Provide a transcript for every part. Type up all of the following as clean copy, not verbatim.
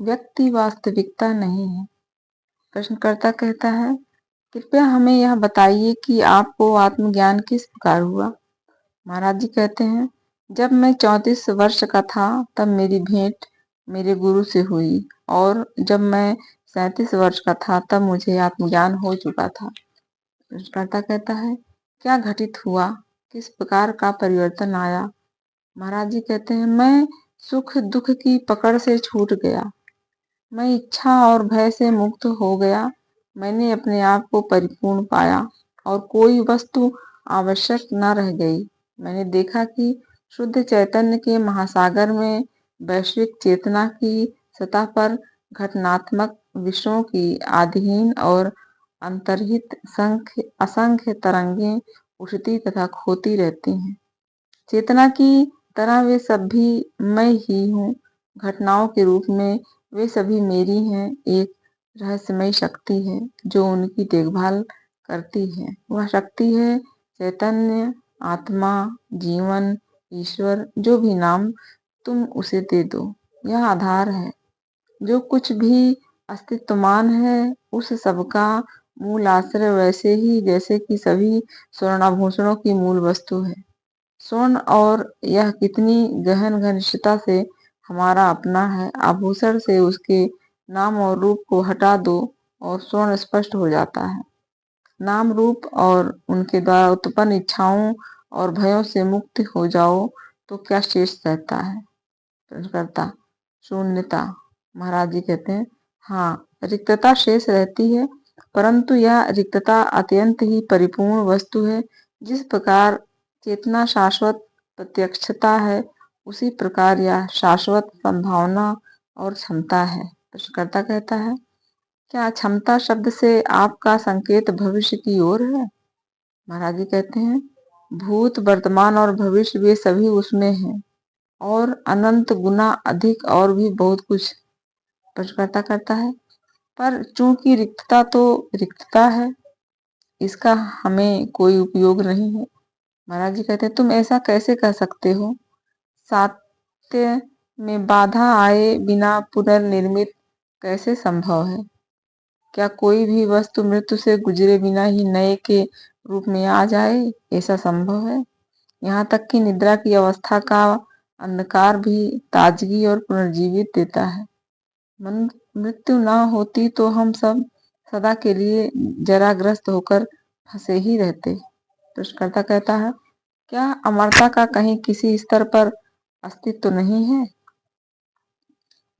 व्यक्ति वास्तविकता नहीं है। प्रश्नकर्ता कहता है, कृपया हमें यह बताइए कि आपको आत्मज्ञान किस प्रकार हुआ। महाराज जी कहते हैं, जब मैं 34 वर्ष का था तब मेरी भेंट मेरे गुरु से हुई, और जब मैं 37 वर्ष का था तब मुझे आत्मज्ञान हो चुका था। प्रश्नकर्ता कहता है, क्या घटित हुआ, किस प्रकार का परिवर्तन आया। महाराज जी कहते हैं, मैं सुख दुख की पकड़ से छूट गया, मैं इच्छा और भय से मुक्त हो गया, मैंने अपने आप को परिपूर्ण पाया और कोई वस्तु आवश्यक न रह गई। मैंने देखा कि शुद्ध चैतन्य के महासागर में वैश्विक चेतना की सतह पर घटनात्मक विषयों की आधिहीन और अंतर्हित असंख्य तरंगें उठती तथा खोती रहती हैं। चेतना की तरह वे सब भी मैं ही हूँ। घटनाओं के रूप में वे सभी मेरी हैं। एक रहस्यमयी शक्ति है जो उनकी देखभाल करती है। वह शक्ति है चैतन्य, आत्मा, जीवन, ईश्वर, जो भी नाम तुम उसे दे दो। यह आधार है। जो कुछ भी अस्तित्वमान है उस सबका मूल आश्रय, वैसे ही जैसे कि सभी स्वर्णाभूषणों की मूल वस्तु है स्वर्ण, और यह कितनी गहन घनिष्ठता से हमारा अपना है। आभूषण से उसके नाम और रूप को हटा दो और स्वर्ण स्पष्ट हो जाता है। नाम रूप और उनके द्वारा उत्पन्न इच्छाओं और भयों से मुक्त हो जाओ तो क्या शेष रहता है। प्रश्नकर्ता, शून्यता। महाराज जी कहते हैं, हाँ, रिक्तता शेष रहती है, परंतु यह रिक्तता अत्यंत ही परिपूर्ण वस्तु है। जिस प्रकार चेतना शाश्वत प्रत्यक्षता है, उसी प्रकार यह शाश्वत संभावना और क्षमता है। प्रश्नकर्ता कहता है, क्या क्षमता शब्द से आपका संकेत भविष्य की ओर है। महाराज जी कहते हैं, भूत, वर्तमान और भविष्य वे सभी उसमें हैं, और अनंत गुना अधिक और भी बहुत कुछ। प्रश्नकर्ता करता है, पर चूंकि रिक्तता तो रिक्तता है, इसका हमें कोई उपयोग नहीं है। महाराज जी कहते हैं, तुम ऐसा कैसे कह सकते हो। सात्य में बाधा आए बिना पुनर्निर्मित कैसे संभव है। क्या कोई भी वस्तु मृत्यु से गुजरे बिना ही नए के रूप में आ जाए, ऐसा संभव है। यहाँ तक कि निद्रा की अवस्था का अंधकार भी ताजगी और पुनर्जीवित देता है। मृत्यु न होती तो हम सब सदा के लिए जराग्रस्त होकर फंसे ही रहते। प्रश्नकर्ता कहता है, क्या अमरता का कहीं किसी स्तर पर अस्तित्व नहीं है।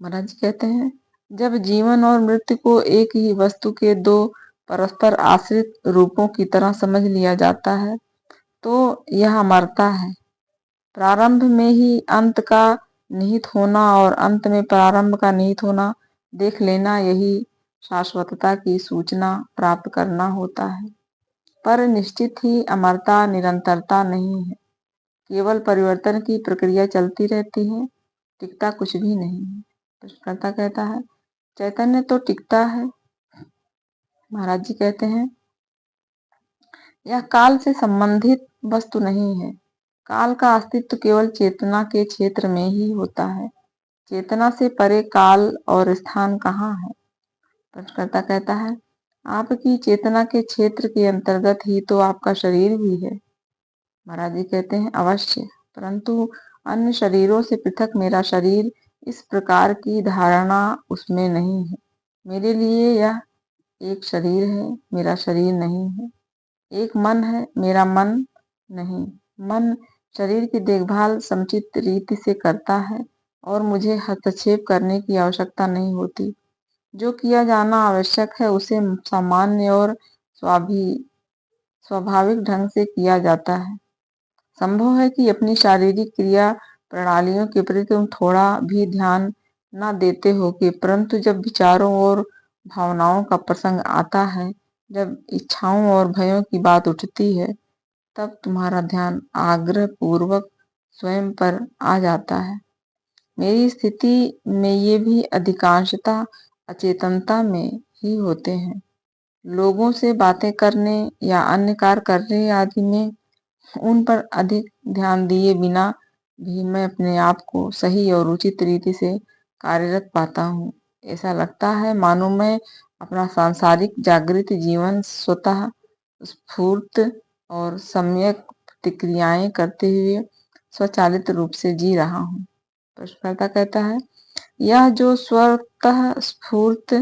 महाराज जी कहते हैं, जब जीवन और मृत्यु को एक ही वस्तु के दो परस्पर आश्रित रूपों की तरह समझ लिया जाता है तो यह अमरता है। प्रारंभ में ही अंत का निहित होना और अंत में प्रारंभ का निहित होना देख लेना, यही शाश्वतता की सूचना प्राप्त करना होता है। पर निश्चित ही अमरता निरंतरता नहीं है, केवल परिवर्तन की प्रक्रिया चलती रहती है, टिकता कुछ भी नहीं है। प्रश्नकर्ता कहता है, चैतन्य तो टिकता है। महाराज जी कहते हैं, यह काल से संबंधित वस्तु नहीं है। काल का अस्तित्व केवल चेतना के क्षेत्र में ही होता है। चेतना से परे काल और स्थान कहाँ है। प्रश्नकर्ता कहता है, आपकी चेतना के क्षेत्र के अंतर्गत ही तो आपका शरीर भी है। महाराज जी कहते हैं, अवश्य, परंतु अन्य शरीरों से पृथक मेरा शरीर, इस प्रकार की धारणा उसमें नहीं है। मेरे लिए यह एक शरीर है, मेरा शरीर नहीं है। एक मन है, मेरा मन नहीं। मन शरीर की देखभाल समुचित रीति से करता है और मुझे हस्तक्षेप करने की आवश्यकता नहीं होती। जो किया जाना आवश्यक है उसे सामान्य और स्वाभाविक ढंग से किया जाता है। संभव है कि अपनी शारीरिक क्रिया प्रणालियों के प्रति तुम थोड़ा भी ध्यान न देते होगे, परंतु जब विचारों और भावनाओं का प्रसंग आता है, जब इच्छाओं और भयों की बात उठती है, तब तुम्हारा ध्यान आग्रह पूर्वक स्वयं पर आ जाता है। मेरी स्थिति में ये भी अधिकांशतः अचेतनता में ही होते हैं। लोगों से बातें करने या अन्य कार्य करने आदि में उन पर अधिक ध्यान दिए बिना भी मैं अपने आप को सही और उचित रीति से कार्यरत पाता हूँ। ऐसा लगता है मानो मैं अपना सांसारिक जागृत जीवन स्वतः स्फूर्त और सम्यक प्रतिक्रियाएं करते हुए स्वचालित रूप से जी रहा हूँ। प्रश्नकर्ता कहता है, यह जो स्वतः स्फूर्त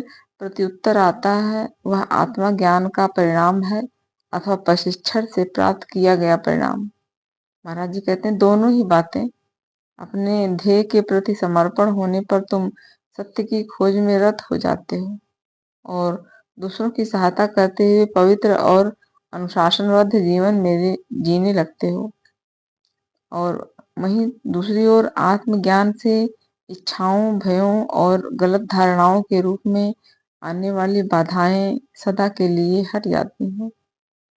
प्रत्युत्तर आता है वह आत्मा ज्ञान का परिणाम है अथवा प्रशिक्षण से प्राप्त किया गया परिणाम। महाराज जी कहते हैं, दोनों ही बातें। अपने ध्येय के प्रति समर्पण होने पर तुम सत्य की खोज में रत हो जाते हो और दूसरों की सहायता करते हुए पवित्र और अनुशासनबद्ध जीवन में जीने लगते हो। और वहीं दूसरी ओर आत्मज्ञान से इच्छाओं, भयों और गलत धारणाओं के रूप में आने वाली बाधाएं सदा के लिए हट जाती हैं,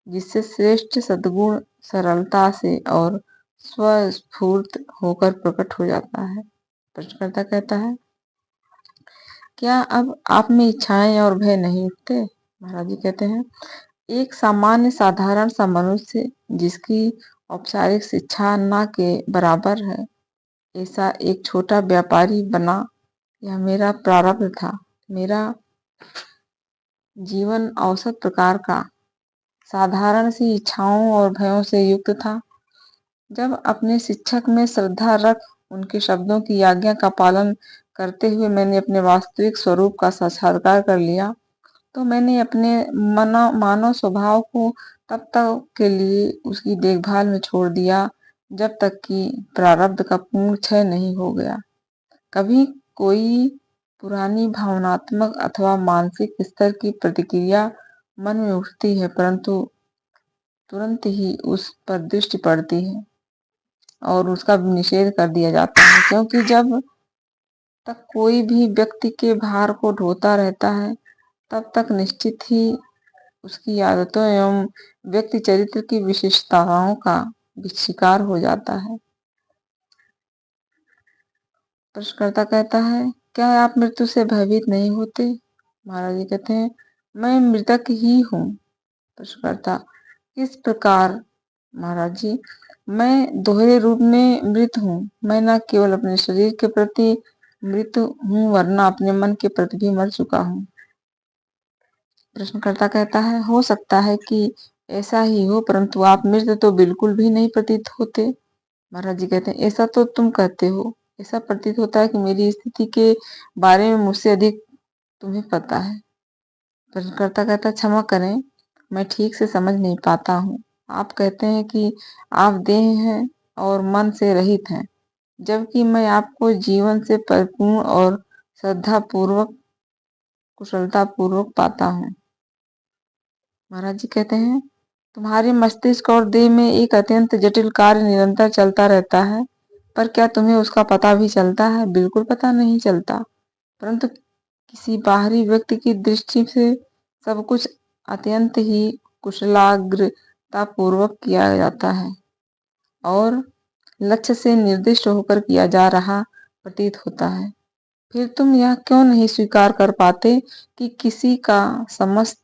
जिससे श्रेष्ठ सद्गुण सरलता से और स्वस्फूर्त होकर प्रकट हो जाता है। प्रश्नकर्ता कहता है, क्या अब आप में इच्छाएं और भय नहीं उठते? महाराज जी कहते हैं, एक सामान्य साधारण सा मनुष्य जिसकी औपचारिक शिक्षा न के बराबर है, ऐसा एक छोटा व्यापारी बना, यह मेरा प्रारब्ध था। मेरा जीवन औसत प्रकार का साधारण सी इच्छाओं और भयों से युक्त था। जब अपने शिक्षक में श्रद्धा रख उनके शब्दों की आज्ञा का पालन करते हुए मैंने अपने वास्तविक स्वरूप का साक्षात्कार कर लिया, तो मैंने अपने मानव स्वभाव को तब तक के लिए उसकी देखभाल में छोड़ दिया जब तक कि प्रारब्ध का पूर्ण क्षय नहीं हो गया। कभी कोई पुरानी भावनात्मक अथवा मानसिक स्तर की प्रतिक्रिया मन में उठती है, परंतु तुरंत ही उस पर दृष्टि पड़ती है और उसका निषेध कर दिया जाता है, क्योंकि जब तक कोई भी व्यक्ति के भार को ढोता रहता है तब तक निश्चित ही उसकी आदतों एवं व्यक्ति चरित्र की विशेषताओं का शिकार हो जाता है। प्रश्नकर्ता कहता है, क्या आप मृत्यु से भयभीत नहीं होते? महाराज जी कहते हैं, मैं मृतक ही हूँ। प्रश्नकर्ता, किस प्रकार? महाराज जी, मैं दोहरे रूप में मृत हूँ। मैं न केवल अपने शरीर के प्रति मृत हूँ वरना अपने मन के प्रति भी मर चुका हूँ। प्रश्नकर्ता कहता है, हो सकता है कि ऐसा ही हो, परंतु आप मृत तो बिल्कुल भी नहीं प्रतीत होते। महाराज जी कहते हैं, ऐसा तो तुम कहते हो। ऐसा प्रतीत होता है कि मेरी स्थिति के बारे में मुझसे अधिक तुम्हें पता है। प्रश्नकर्ता कहता है, क्षमा करें, मैं ठीक से समझ नहीं पाता हूँ। आप कहते हैं कि आप देह हैं और मन से रहित हैं, जबकि मैं आपको जीवन से परिपूर्ण और श्रद्धा पूर्वक, कुशलता पूर्वक पाता हूँ। महाराज जी कहते हैं, तुम्हारे मस्तिष्क और देह में एक अत्यंत जटिल कार्य निरंतर चलता रहता है, पर क्या तुम्हें उसका पता भी चलता है? बिल्कुल पता नहीं चलता, परंतु किसी बाहरी व्यक्ति की दृष्टि से सब कुछ अत्यंत ही कुशलाग्रता पूर्वक किया जाता है और लक्ष्य से निर्दिष्ट होकर किया जा रहा प्रतीत होता है। फिर तुम यह क्यों नहीं स्वीकार कर पाते कि किसी का समस्त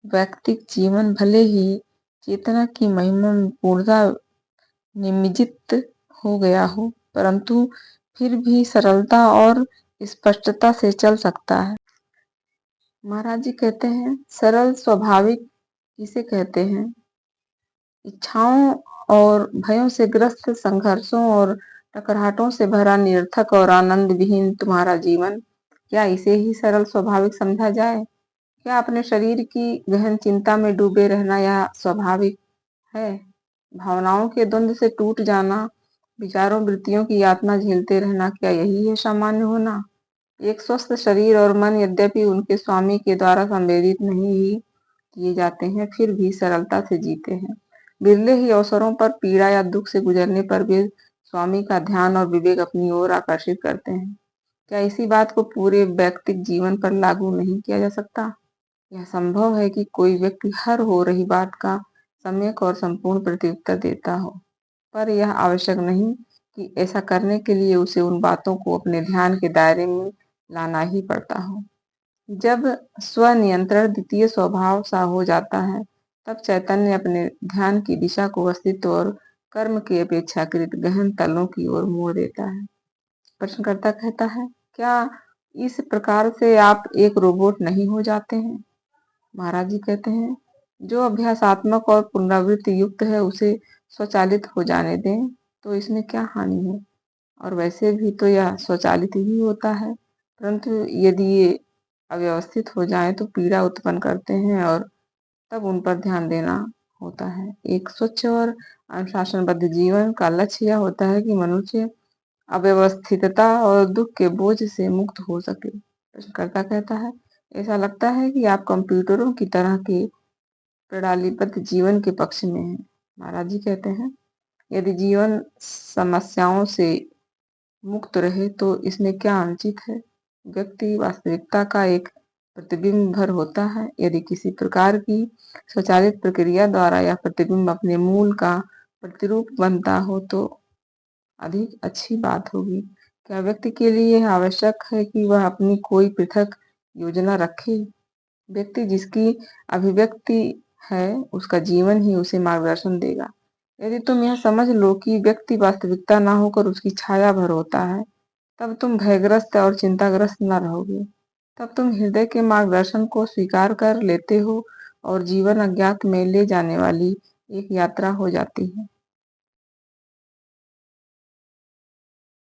व्यक्तिक जीवन भले ही चेतना की महिमा में पूर्णता निमज्जित हो गया हो, परंतु फिर भी सरलता और स्पष्टता से चल सकता है? महाराज जी कहते हैं, सरल स्वाभाविक किसे कहते हैं? इच्छाओं और भयों से ग्रस्त, संघर्षों और टकराहटों से भरा, निरर्थक और आनंद विहीन तुम्हारा जीवन, क्या इसे ही सरल स्वाभाविक समझा जाए? क्या अपने शरीर की गहन चिंता में डूबे रहना यह स्वाभाविक है? भावनाओं के द्वंद्व से टूट जाना, विचारों वृत्तियों की यातना झेलते रहना, क्या यही है सामान्य होना? एक स्वस्थ शरीर और मन यद्यपि उनके स्वामी के द्वारा संवेदित नहीं ही किए जाते हैं, फिर भी सरलता से जीते हैं। बिरले ही अवसरों पर पीड़ा या दुख से गुजरने पर भी स्वामी का ध्यान और विवेक अपनी ओर आकर्षित करते हैं। क्या इसी बात को पूरे व्यक्तिक जीवन पर लागू नहीं किया जा सकता? यह संभव है कि कोई व्यक्ति हर हो रही बात का सम्यक और संपूर्ण प्रत्युत्तर देता हो, पर यह आवश्यक नहीं कि ऐसा करने के लिए उसे उन बातों को अपने ध्यान के दायरे में लाना ही पड़ता हो। जब स्वनियंत्रण द्वितीय स्वभाव सा हो जाता है, तब चैतन्य अपने ध्यान की दिशा को अस्तित्व और कर्म की अपेक्षाकृत गहन तलों की ओर मोड़ देता है। प्रश्नकर्ता कहता है, क्या इस प्रकार से आप एक रोबोट नहीं हो जाते हैं। महाराज जी कहते हैं, जो अभ्यासात्मक और पुनरावृत्ति युक्त है उसे स्वचालित हो जाने दें, तो इसमें क्या हानि है। और वैसे भी तो यह स्वचालित ही होता है, परंतु यदि ये अव्यवस्थित हो जाए तो पीड़ा उत्पन्न करते हैं और तब उन पर ध्यान देना होता है। एक स्वच्छ और अनुशासनबद्ध जीवन का लक्ष्य यह होता है कि मनुष्य अव्यवस्थितता और दुख के बोझ से मुक्त हो सके। प्रश्नकर्ता कहता है, ऐसा लगता है कि आप कंप्यूटरों की तरह के प्रणालीबद्ध जीवन के पक्ष में हैं। महाराज जी कहते हैं, यदि जीवन समस्याओं से मुक्त रहे तो इसमें क्या अनुचित है। व्यक्ति वास्तविकता का एक प्रतिबिंब भर होता है। यदि किसी प्रकार की स्वचालित प्रक्रिया द्वारा यह प्रतिबिंब अपने मूल का प्रतिरूप बनता हो तो अधिक अच्छी बात होगी। क्या व्यक्ति के लिए यह आवश्यक है कि वह अपनी कोई पृथक योजना रखे। व्यक्ति जिसकी अभिव्यक्ति है उसका जीवन ही उसे मार्गदर्शन देगा। यदि तुम यह समझ लो कि व्यक्ति वास्तविकता ना होकर उसकी छाया भर होता है, तब तुम भयग्रस्त और चिंताग्रस्त न रहोगे। तब तुम हृदय के मार्गदर्शन को स्वीकार कर लेते हो और जीवन अज्ञात में ले जाने वाली एक यात्रा हो जाती है।